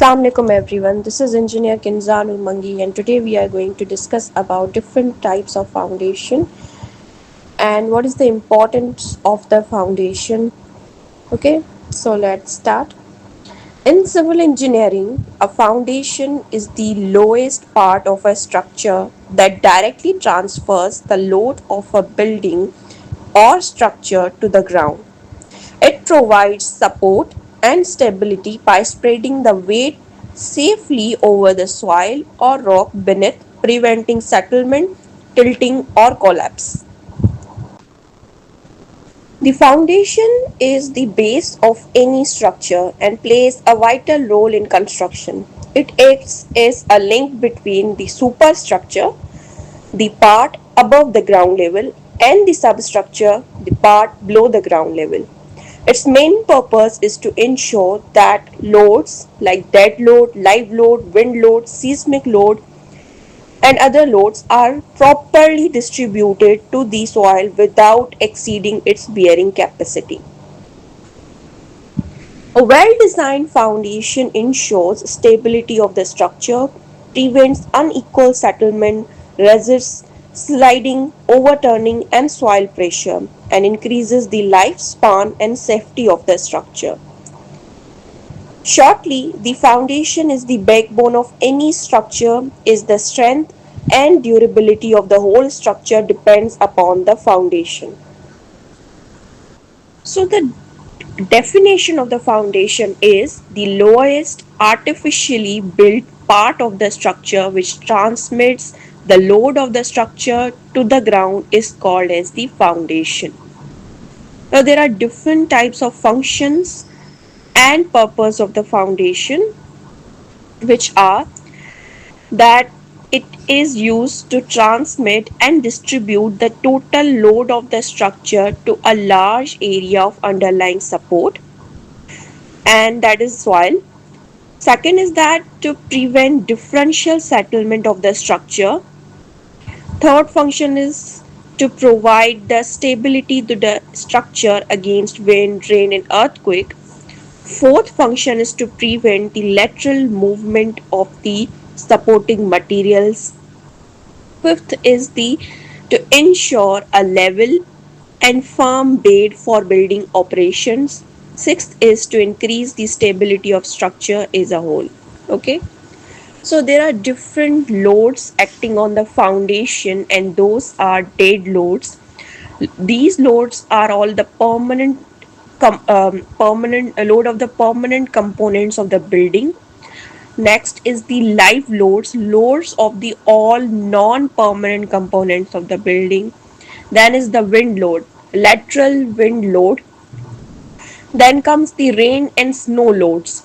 Assalamualaikum everyone. This is Engineer Kinzan Ulmangi and today we are going to discuss about different types of foundation and what is the importance of the foundation. Okay, so let's start. In civil engineering, a foundation is the lowest part of a structure that directly transfers the load of a building or structure to the ground. It provides support and stability by spreading the weight safely over the soil or rock beneath, preventing settlement, tilting, or collapse. The foundation is the base of any structure and plays a vital role in construction. It acts as a link between the superstructure, the part above the ground level, and the substructure, the part below the ground level. Its main purpose is to ensure that loads like dead load, live load, wind load, seismic load, and other loads are properly distributed to the soil without exceeding its bearing capacity. A well-designed foundation ensures stability of the structure, prevents unequal settlement, resists sliding, overturning, and soil pressure, and increases the lifespan and safety of the structure. Shortly, the foundation is the backbone of any structure, is the strength and durability of the whole structure depends upon the foundation. So the definition of the foundation is the lowest artificially built part of the structure which transmits the load of the structure to the ground is called as the foundation. Now there are different types of functions and purpose of the foundation, which are that it is used to transmit and distribute the total load of the structure to a large area of underlying support, and that is soil. Second is that to prevent differential settlement of the structure. Third function is to provide the stability to the structure against wind, rain, and earthquake. Fourth function is to prevent the lateral movement of the supporting materials. Fifth is the to ensure a level and firm bed for building operations. Sixth is to increase the stability of structure as a whole. Okay. So there are different loads acting on the foundation, and those are dead loads. These loads are all the permanent load of the permanent components of the building. Next is the live loads of the all non-permanent components of the building. Then is the wind load, lateral wind load. Then comes the rain and snow loads,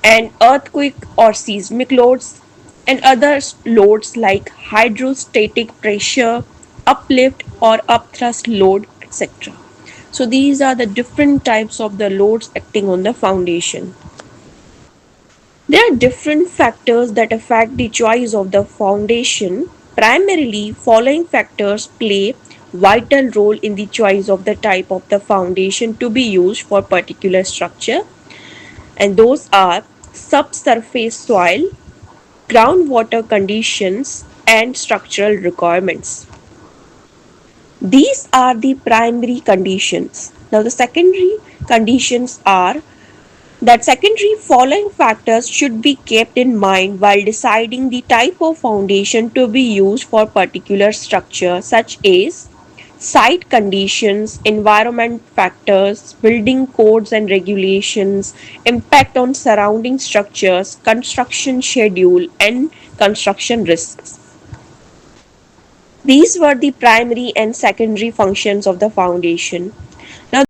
and earthquake or seismic loads, and other loads like hydrostatic pressure, uplift or upthrust load, etc. So these are the different types of the loads acting on the foundation. There are different factors that affect the choice of the foundation. Primarily, following factors play vital role in the choice of the type of the foundation to be used for particular structure, and those are subsurface soil, groundwater conditions, and structural requirements. These are the primary conditions. Now, the secondary conditions are that secondary following factors should be kept in mind while deciding the type of foundation to be used for particular structure, such as site conditions, environment factors, building codes and regulations, impact on surrounding structures, construction schedule, and construction risks. These were the primary and secondary functions of the foundation.